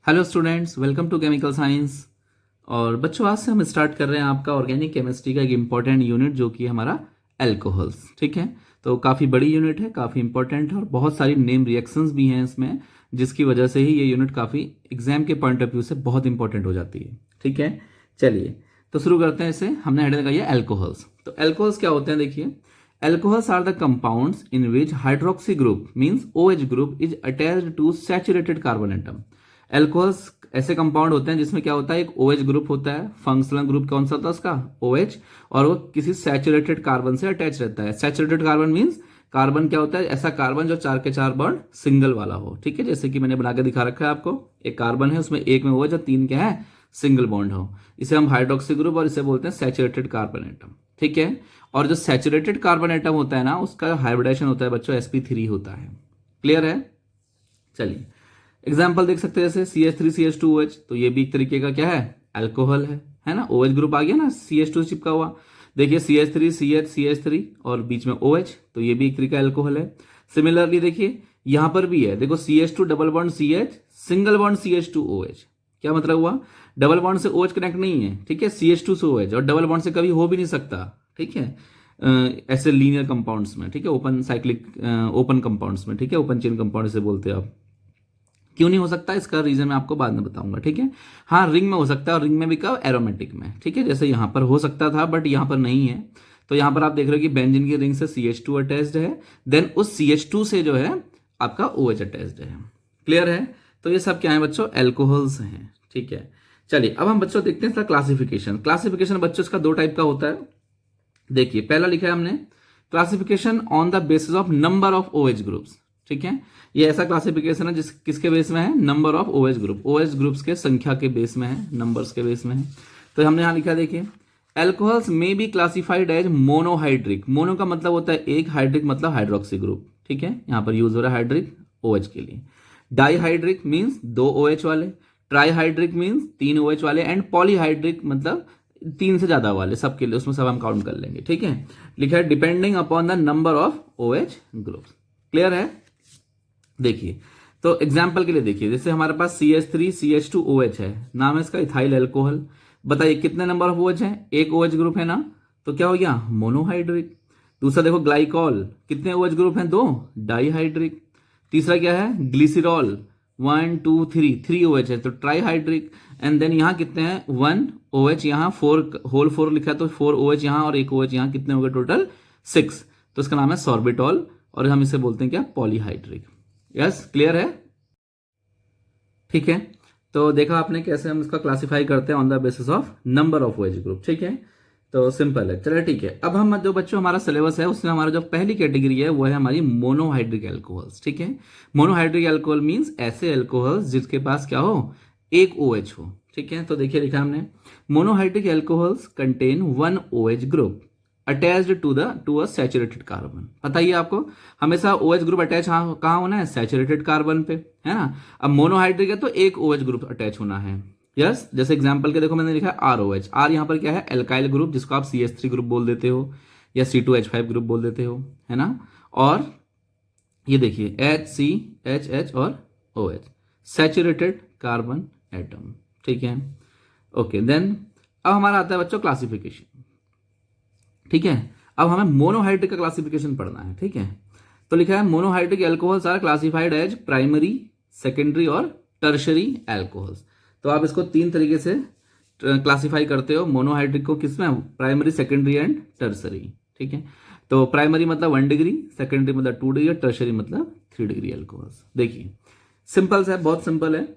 Hello students, welcome to chemical science. और बच्चों, आज से हम स्टार्ट कर रहे हैं आपका ऑर्गेनिक केमिस्ट्री का एक इम्पॉर्टेंट यूनिट जो कि हमारा एल्कोहल्स। ठीक है, तो काफ़ी बड़ी यूनिट है, काफ़ी इंपॉर्टेंट है और बहुत सारी नेम रिएक्शंस भी हैं इसमें, जिसकी वजह से ही ये यूनिट काफ़ी एग्जाम के पॉइंट ऑफ व्यू से बहुत इंपॉर्टेंट हो जाती है। ठीक है, चलिए तो शुरू करते हैं इसे। हमने हेड लगाई है एल्कोहल्स। तो एल्कोहल्स क्या होते हैं, देखिए। Alcohols are the compounds in which hydroxy group means OH group is attached to saturated carbon atom. Alcohols ऐसे कंपाउंड होते हैं जिसमें क्या होता है, एक OH ग्रुप होता है। फंक्शनल ग्रुप कौन सा होता है उसका, OH, और वो किसी सैचुरेटेड कार्बन से अटैच रहता है। सैचुरेटेड कार्बन मीन्स कार्बन क्या होता है, ऐसा कार्बन जो 4 के 4 बॉन्ड सिंगल वाला हो। ठीक है, जैसे कि मैंने बना के दिखा रखा है आपको। एक कार्बन है, उसमें एक में OH और 3 क्या है, सिंगल बॉन्ड हो। इसे हम हाइड्रोक्सी ग्रुप और इसे बोलते हैं सैचुरेटेड कार्बन एटम। ठीक है, और जो सैचुरेटेड कार्बन एटम होता है ना, उसका हाइब्रिडेशन होता है बच्चों sp3 होता है। क्लियर है। चलिए एग्जाम्पल देख सकते हैं, जैसे CH3CH2OH, तो ये भी एक तरीके का क्या है, अल्कोहल है ना। OH ग्रुप आ गया ना, CH2 चिपका हुआ। देखिए CH3 CH CH3 और बीच में OH, तो ये भी एक तरीका अल्कोहल है। सिमिलरली देखिए यहां पर भी है, देखो CH2 double bond CH, single bond CH2OH। क्या मतलब हुआ, डबल बॉन्ड से OH कनेक्ट नहीं है। ठीक है, CH2 से OH, और डबल बॉन्ड से कभी हो भी नहीं सकता। ठीक है, ऐसे लीनियर कंपाउंड्स में। ठीक है, ओपन साइक्लिक ओपन कंपाउंड्स में। ठीक है, ओपन चेन कंपाउंड से बोलते हैं आप। क्यों नहीं हो सकता, इसका रीजन मैं आपको बाद में बताऊंगा। ठीक है, हाँ रिंग में हो सकता है, और रिंग में भी कब, एरोमेटिक में। ठीक है, जैसे यहां पर हो सकता था बट यहां पर नहीं है। तो यहां पर आप देख रहे हो कि बेंजीन की रिंग से CH2 अटैच्ड है, देन उस CH2 से जो है आपका OH अटैच्ड है। क्लियर है। तो ये सब क्या है बच्चों, एल्कोहल्स हैं। ठीक है, चलिए अब हम बच्चों देखते हैं इसका क्लासिफिकेशन। क्लासिफिकेशन बच्चों इसका 2 टाइप का होता है। देखिए पहला लिखा है हमने, classification on the basis of number of OH groups. ठीक है, ये ऐसा क्लासिफिकेशन है जिस किसके बेस में है, number of OH group. OH groups के संख्या के बेस में है, नंबर्स के बेस में है। तो हमने यहां लिखा, देखिए एल्कोहल्स में be classified as monohydric. Mono का मतलब होता है एक, हाइड्रिक मतलब हाइड्रोक्सी ग्रुप। ठीक है, यहां पर यूज हो रहा है हाइड्रिक OH के लिए। डाईहाइड्रिक मीन्स 2 OH वाले, ट्राईहाइड्रिक मीन्स 3 OH वाले, एंड पॉलीहाइड्रिक मतलब 3 से ज्यादा वाले, सबके लिए उसमें सब हम काउंट कर लेंगे। ठीक है, लिखा है depending upon the number of OH groups. Clear है। देखिए तो एग्जाम्पल के लिए देखिए, जैसे हमारे पास CH3 CH2OH है, नाम है इसका इथाइल अल्कोहल। बताइए कितने नंबर ऑफ OH है, एक OH ग्रुप है ना, तो क्या हो गया, मोनोहाइड्रिक। दूसरा देखो ग्लाइकॉल, कितने OH ग्रुप हैं, 2, डाईहाइड्रिक। तीसरा क्या है, ग्लिसरॉल, 1 2 3 3 OH है, तो ट्राईहाइड्रिक। एंड देन यहाँ कितने हैं, 1 OH, यहाँ 4 होल 4 लिखा है, तो 4 OH यहाँ और एक OH यहाँ, कितने हो गए टोटल 6। तो इसका नाम है सॉर्बिटॉल, और हम इसे बोलते हैं क्या, पॉलीहाइड्रिक। यस, क्लियर है। ठीक है, तो देखा आपने कैसे हम इसका क्लासिफाई करते हैं on the basis of number of OH group. ठीक है, तो सिंपल है। चलिए ठीक है, अब हम जो बच्चों हमारा सिलेबस है उसमें हमारा जो पहली कैटेगरी है वो है हमारी मोनोहाइड्रिक एल्कोहल्स। ठीक है, मोनोहाइड्रिक एल्कोहल मींस ऐसे एल्कोहल्स जिसके पास क्या हो, एक OH हो। ठीक है, तो देखिए लिखा हमने, monohydric alcohols contain 1 OH group attached to a saturated carbon. बताइए आपको हमेशा OH ग्रुप अटैच कहाँ होना है, सैचुरेटेड कार्बन पे, है ना। अब मोनोहाइड्रिक है तो एक OH ग्रुप अटैच होना है। यस, जैसे एग्जांपल के देखो मैंने लिखा है ROH। R यहाँ पर क्या है, एल्काइल ग्रुप, जिसको आप CH3 ग्रुप बोल देते हो या C2H5 ग्रुप बोल देते हो, है ना। और ये देखिए HCHH और OH, सैचुरेटेड कार्बन एटम। ठीक है, ओके। देन अब हमारा आता है बच्चों क्लासिफिकेशन। ठीक है, अब हमें मोनोहाइड्रिक का क्लासिफिकेशन पढ़ना है। ठीक है, तो लिखा है monohydric alcohols are classified as primary, secondary और टर्शरी एल्कोहल्स। तो आप इसको 3 तरीके से क्लासिफाई करते हो मोनोहाइड्रिक को, किसमें, प्राइमरी, सेकेंडरी एंड टर्शरी। ठीक है, तो प्राइमरी मतलब 1 डिग्री, सेकेंडरी मतलब 2 डिग्री और टर्शरी मतलब 3 डिग्री एल्कोहल्स। देखिए सिंपल सा है, बहुत सिंपल है।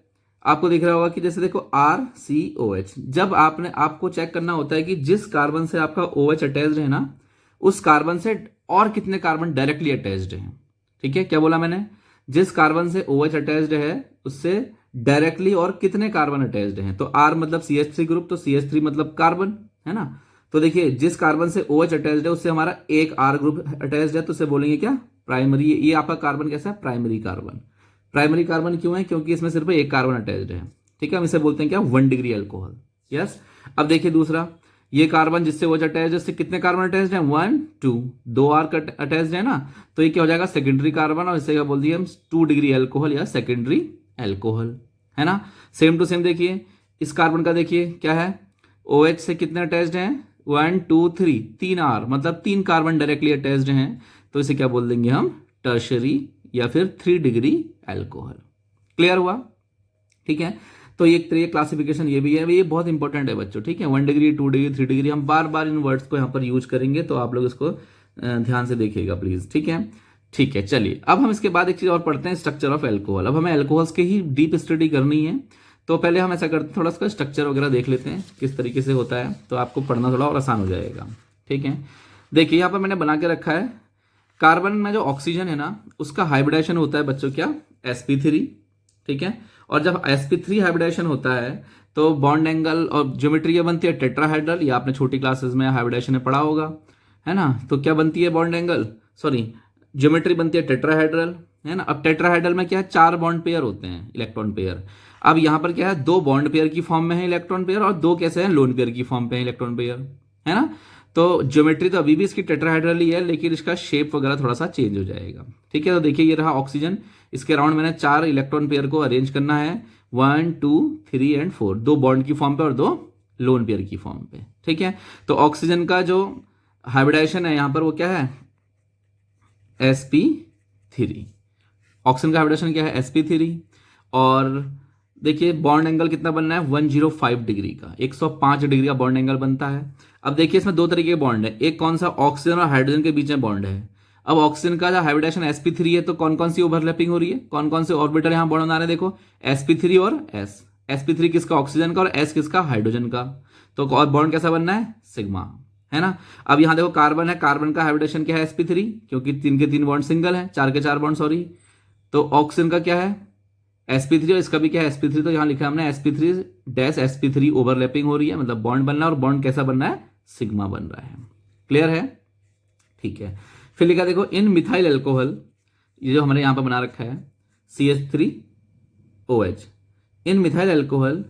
आपको दिख रहा होगा कि जैसे देखो RCOH, जब आपको चेक करना होता है कि जिस कार्बन से आपका OH अटैच्ड है ना, उस कार्बन से और कितने कार्बन डायरेक्टली अटैच्ड हैं। ठीक है, क्या बोला मैंने, जिस कार्बन से OH अटैच्ड है उससे डायरेक्टली और कितने कार्बन अटैच्ड हैं। तो R मतलब CH3 ग्रुप, तो CH3 मतलब कार्बन, है ना। तो देखिए जिस कार्बन से OH अटैच्ड है उससे हमारा एक R ग्रुप अटैच्ड है, तो उसे बोलेंगे क्या, प्राइमरी। ये आपका कार्बन कैसा है, प्राइमरी कार्बन। प्राइमरी कार्बन क्यों है, क्योंकि इसमें सिर्फ एक कार्बन अटैच्ड है। ठीक है, हम इसे बोलते हैं क्या, 1 डिग्री अल्कोहल। यस, अब देखिए दूसरा, ये कार्बन जिससे OH अटैच्ड है उससे कितने कार्बन अटैच्ड है, 1 2, 2 R का अटैच्ड है ना, तो ये क्या हो जाएगा, सेकेंडरी कार्बन, और इसे क्या बोल दिया हम, 2 डिग्री अल्कोहल या सेकेंडरी एल्कोहल। है ना। सेम टू सेम देखिए इस कार्बन का, देखिए क्या है, OH से कितने अटैच्ड हैं, 1 2 3, 3 R, मतलब 3 कार्बन डायरेक्टली अटैच्ड हैं, तो इसे क्या बोल देंगे हम, टर्शरी या फिर 3 डिग्री एल्कोहल। क्लियर हुआ, ठीक है। तो ये एक तरीके क्लासिफिकेशन ये भी है, ये बहुत इंपॉर्टेंट है बच्चों, ठीक है। 1 डिग्री, 2 डिग्री, 3 डिग्री, हम बार बार इन वर्ड्स को यहाँ पर यूज करेंगे, तो आप लोग इसको ध्यान से देखिएगा प्लीज, ठीक है। ठीक है, चलिए अब हम इसके बाद एक चीज और पढ़ते हैं, स्ट्रक्चर ऑफ एल्कोहल। अब हमें एल्कोहल्स की ही डीप स्टडी करनी है, तो पहले हम ऐसा करते हैं, थोड़ा सा स्ट्रक्चर वगैरह देख लेते हैं किस तरीके से होता है, तो आपको पढ़ना थोड़ा और आसान हो जाएगा, ठीक है। देखिए यहाँ पर मैंने बना के रखा है, कार्बन में जो ऑक्सीजन है ना उसका हाइब्रिडेशन होता है बच्चों क्या, sp3, ठीक है। और जब sp3 हाइब्रिडेशन होता है तो बॉन्ड एंगल और ज्योमेट्री क्या बनती है, टेट्राहेड्रल, या आपने छोटी क्लासेस में हाइब्रिडेशन में पढ़ा होगा, है ना। तो क्या बनती है बॉन्ड एंगल, सॉरी ज्योमेट्री बनती है टेट्राहेड्रल, है ना। अब टेट्राहेड्रल में क्या है, 4 बॉन्ड पेयर होते हैं, इलेक्ट्रॉन पेयर। अब यहाँ पर क्या है, 2 बॉन्ड पेयर की फॉर्म में है इलेक्ट्रॉन पेयर, और 2 कैसे हैं, लोन पेयर की फॉर्म पे है इलेक्ट्रॉन पेयर, है ना। तो ज्योमेट्री तो अभी भी इसकी टेट्राहेड्रल ही है, लेकिन इसका शेप वगैरह थोड़ा सा चेंज हो जाएगा, ठीक है। तो देखिए ये रहा ऑक्सीजन, इसके अराउंड मैंने 4 इलेक्ट्रॉन पेयर को अरेंज करना है, 1 2 3 एंड 4, 2 बॉन्ड की फॉर्म पे और 2 लोन पेयर की फॉर्म पे, ठीक है। तो ऑक्सीजन का जो हाइब्रिडेशन है यहाँ पर वो क्या है, sp3, ऑक्सीजन का हाइब्रिडेशन क्या है, sp3। और देखिए बॉन्ड एंगल कितना बनना है, 105 डिग्री का, 105 डिग्री का बॉन्ड एंगल बनता है। अब देखिए इसमें 2 तरीके के बॉन्ड है, एक कौन सा, ऑक्सीजन और हाइड्रोजन के बीच में बॉन्ड है। अब ऑक्सीजन का जो हाइब्रिडेशन sp3 है, तो कौन कौन सी ओवरलैपिंग हो रही है, कौन कौन से ऑर्बिटल यहाँ बॉन्ड बना रहे हैं, देखो sp3 और s, sp3 किसका, ऑक्सीजन का, और s किसका, हाइड्रोजन का। तो बॉन्ड कैसा बनना है, सिग्मा, है ना। अब यहाँ देखो कार्बन है, कार्बन का हाइब्रिडेशन क्या है, sp3, क्योंकि 3 के 3 बॉन्ड सिंगल है, 4 के 4 बॉन्ड सॉरी। तो ऑक्सीजन का क्या है, sp3, और इसका भी क्या है sp3, तो यहाँ लिखा है हमने sp3 डैश sp3 ओवरलैपिंग हो रही है, मतलब बॉन्ड बनना है, और बॉन्ड कैसा बनना है, सिग्मा बन रहा है। क्लियर है, ठीक है। फिर लिखा देखो इन मिथाइल एल्कोहल, ये जो हमारे यहाँ पर बना रखा है CH3OH, in methyl alcohol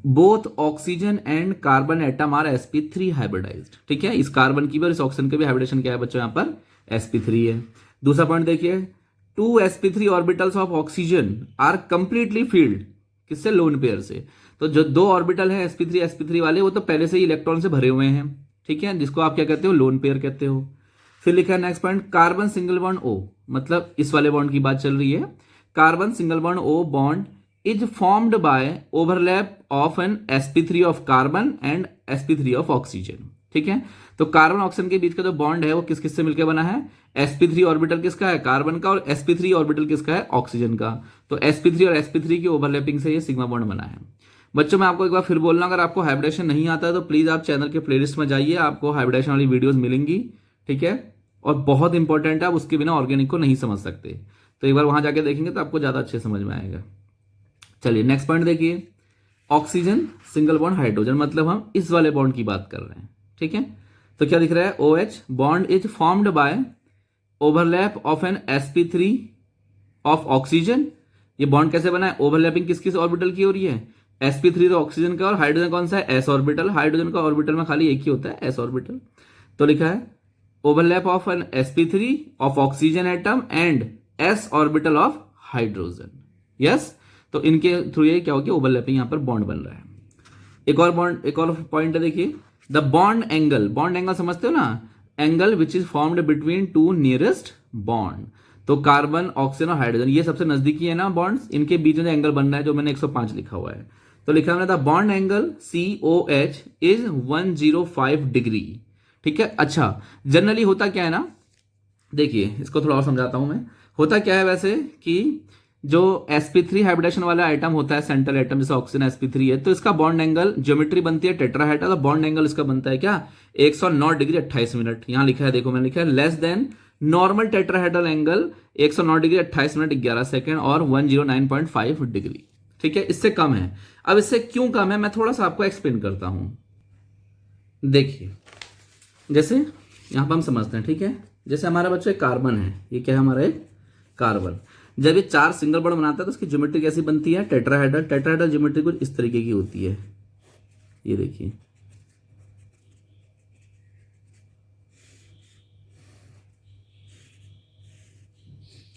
both oxygen and carbon atom are sp3 hybridised, ठीक है। इस कार्बन की भी और इस ऑक्सीजन के भी हाइब्रिडेशन क्या है बच्चों, यहाँ पर sp3 है। दूसरा पॉइंट देखिए, 2 sp3 orbitals of oxygen are completely filled, किससे, लोन पेयर से। तो जो 2 ऑर्बिटल है sp3 वाले, वो तो पहले से ही इलेक्ट्रॉन से भरे हुए हैं, ठीक है, जिसको आप क्या कहते हो, लोन पेयर कहते हो। फिर लिखा है next point, carbon single bond O, मतलब इस वाले बॉन्ड की बात चल रही है, carbon single bond O bond is formed by overlap of an sp3 of carbon and sp3 of oxygen, ठीक है। तो कार्बन ऑक्सीजन के बीच का जो बॉन्ड है वो किस किस से मिलकर बना है, sp3 ऑर्बिटल किसका है, कार्बन का, और sp3 ऑर्बिटल किसका है, ऑक्सीजन का। तो sp3 और sp3 की ओवरलैपिंग से ये सिग्मा बॉन्ड बना है। बच्चों मैं आपको एक बार फिर बोलना, अगर आपको हाइब्रिडेशन नहीं आता है तो प्लीज आप चैनल के प्लेलिस्ट में जाइए, आपको हाइब्रिडेशन वाली वीडियोस मिलेंगी, ठीक है। और बहुत इंपॉर्टेंट है, आप उसके बिना ऑर्गेनिक को नहीं समझ सकते, तो एक बार वहां जाके देखेंगे तो आपको ज्यादा अच्छे समझ में आएगा। चलिए नेक्स्ट पॉइंट देखिए, ऑक्सीजन सिंगल बॉन्ड हाइड्रोजन, मतलब हम इस वाले बॉन्ड की बात कर रहे हैं, ठीक है। तो क्या दिख रहा है, OH bond is formed by overlap of an sp3 of oxygen. ये बॉन्ड कैसे बना है, ओवरलैपिंग किस किस ऑर्बिटल की हो रही है, sp3 तो ऑक्सीजन का, और हाइड्रोजन कौन सा है, s ऑर्बिटल, हाइड्रोजन का ऑर्बिटल में खाली एक ही होता है, s ऑर्बिटल। तो लिखा है overlap of an sp3 of oxygen atom and s orbital of hydrogen, yes. तो इनके थ्रू ये क्या हो गया, ओवरलैपिंग यहां पर बॉन्ड बन रहा है। एक और बॉन्ड, एक और पॉइंट है देखिए, the bond angle, bond angle समझते हो ना, angle which is formed between 2 nearest bond. तो कार्बन, ऑक्सीजन और हाइड्रोजन ये सबसे नजदीकी है ना बॉन्ड्स, इनके बीच में जो एंगल बन रहा है, जो मैंने 105 लिखा हुआ है, तो लिखा हमने the bond angle COH is 105 degree, ठीक है। अच्छा जनरली होता क्या है ना, देखिए इसको थोड़ा और समझाता हूं मैं, होता क्या है वैसे कि जो sp3 हाइब्रिडेशन वाला आइटम होता है, सेंट्रल एटम जैसे ऑक्सीजन sp3 है, तो इसका बॉन्ड एंगल, ज्योमेट्री बनती है टेट्राहेड्रल, तो बॉन्ड एंगल इसका बनता है क्या, 109 डिग्री 28 मिनट। यहां लिखा है देखो, मैंने लिखा है less than normal tetrahedral angle 109 degree 28 minute 11 second और 109.5 डिग्री, ठीक है, इससे कम है। अब इससे क्यों कम है मैं थोड़ा सा आपको एक्सप्लेन करता हूं। देखिए जैसे यहां पर हम समझते हैं, ठीक है, जैसे हमारा बच्चा एक कार्बन है, ये क्या है हमारा एक कार्बन, जब ये 4 सिंगल बॉन्ड बनाता है तो उसकी ज्योमेट्री कैसी बनती है, टेट्राहेड्रल। टेट्राहेड्रल ज्योमेट्री कुछ इस तरीके की होती है, ये देखिए,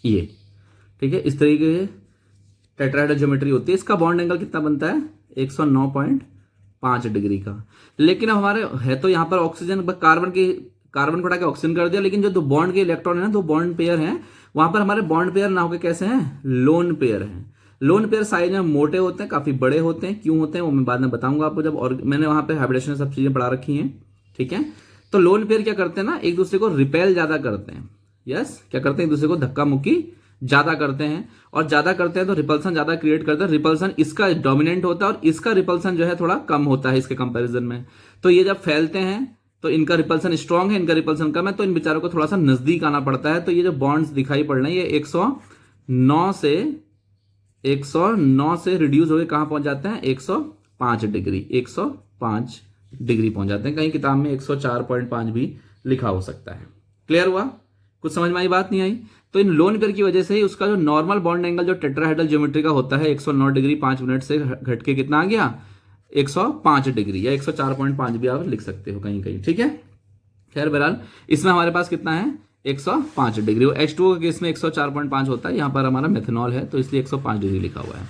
ये ठीक है, इस तरीके से टेट्राहेड्रल ज्योमेट्री होती है, इसका बॉन्ड एंगल कितना बनता है 109.5 डिग्री का। लेकिन अब हमारे है तो यहाँ पर ऑक्सीजन, कार्बन को हटा के ऑक्सीजन कर दिया, लेकिन जो दो बॉन्ड के इलेक्ट्रॉन है ना, दो बॉन्ड पेयर हैं, वहां पर हमारे बॉन्ड पेयर ना होकर कैसे हैं, लोन पेयर हैं। लोन पेयर साइज में मोटे होते हैं, काफी बड़े होते हैं। क्यों होते हैं वो मैं बाद में बताऊंगा आपको, जब और मैंने वहां पे हाइब्रिडेशन सब चीजें पढ़ा रखी हैं, ठीक है। तो लोन पेयर क्या करते हैं ना, एक दूसरे को रिपेल ज्यादा करते हैं। यस, क्या करते हैं, एक दूसरे को धक्का मुक्की ज्यादा करते हैं, और ज्यादा करते हैं तो रिपल्सन ज्यादा क्रिएट करते हैं। रिपल्सन इसका डोमिनेंट होता है और इसका रिपल्सन जो है थोड़ा कम होता है इसके कंपैरिजन में। तो ये जब फैलते हैं तो इनका रिपल्सन स्ट्रांग है, इनका रिपल्सन कम है, तो इन बेचारों को थोड़ा सा नजदीक आना पड़ता है। तो ये जो बॉन्ड्स दिखाई पड़ रहे हैं, ये 109 से रिड्यूस होकर कहां पहुंच जाते हैं, 105 डिग्री, 105 डिग्री पहुंच जाते हैं। कहीं किताब में 104.5 भी लिखा हो सकता है। क्लियर हुआ, कुछ समझ में आई बात, नहीं आई? तो इन लोन पेयर की वजह से ही उसका जो नॉर्मल बॉन्ड एंगल जो टेट्राहेड्रल ज्योमेट्री का होता है 109 डिग्री 5 मिनट से घट के कितना आ गया, 105 डिग्री, या 104.5 भी आप लिख सकते हो कहीं कहीं, ठीक है। खैर बहरहाल इसमें हमारे पास कितना है, 105 डिग्री। H2O के केस में 104.5 होता है, यहाँ पर हमारा मेथनॉल है तो इसलिए 105 डिग्री लिखा हुआ है।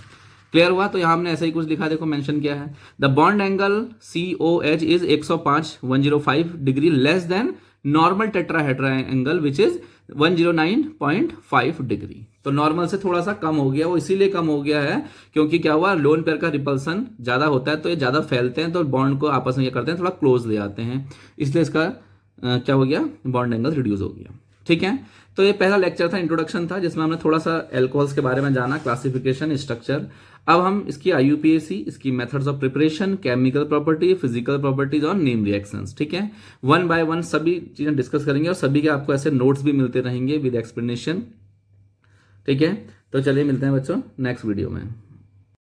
क्लियर हुआ? तो यहाँ हमने ऐसा ही कुछ लिखा, देखो मेंशन किया है, the bond angle COH is 105 degree less than normal tetrahedral angle which is 109.5 degree. तो नॉर्मल से थोड़ा सा कम हो गया, वो इसीलिए कम हो गया है क्योंकि क्या हुआ, लोन पेयर का रिपल्सन ज्यादा होता है, तो ये ज्यादा फैलते हैं, तो बॉन्ड को आपस में ये करते हैं, थोड़ा क्लोज ले आते हैं, इसलिए इसका क्या हो गया, बॉन्ड एंगल रिड्यूस हो गया। ठीक है, तो ये पहला लेक्चर था, इंट्रोडक्शन था, जिसमें हमने थोड़ा सा एल्कोहल्स के बारे में जाना, क्लासिफिकेशन, स्ट्रक्चर। अब हम इसकी IUPAC, इसकी methods of preparation, chemical property, physical properties और नेम रिएक्शंस, ठीक है, 1 बाय 1 सभी चीजें डिस्कस करेंगे और सभी के आपको ऐसे नोट्स भी मिलते रहेंगे विद एक्सप्लेनेशन। ठीक है, तो चलिए मिलते हैं बच्चों नेक्स्ट वीडियो में।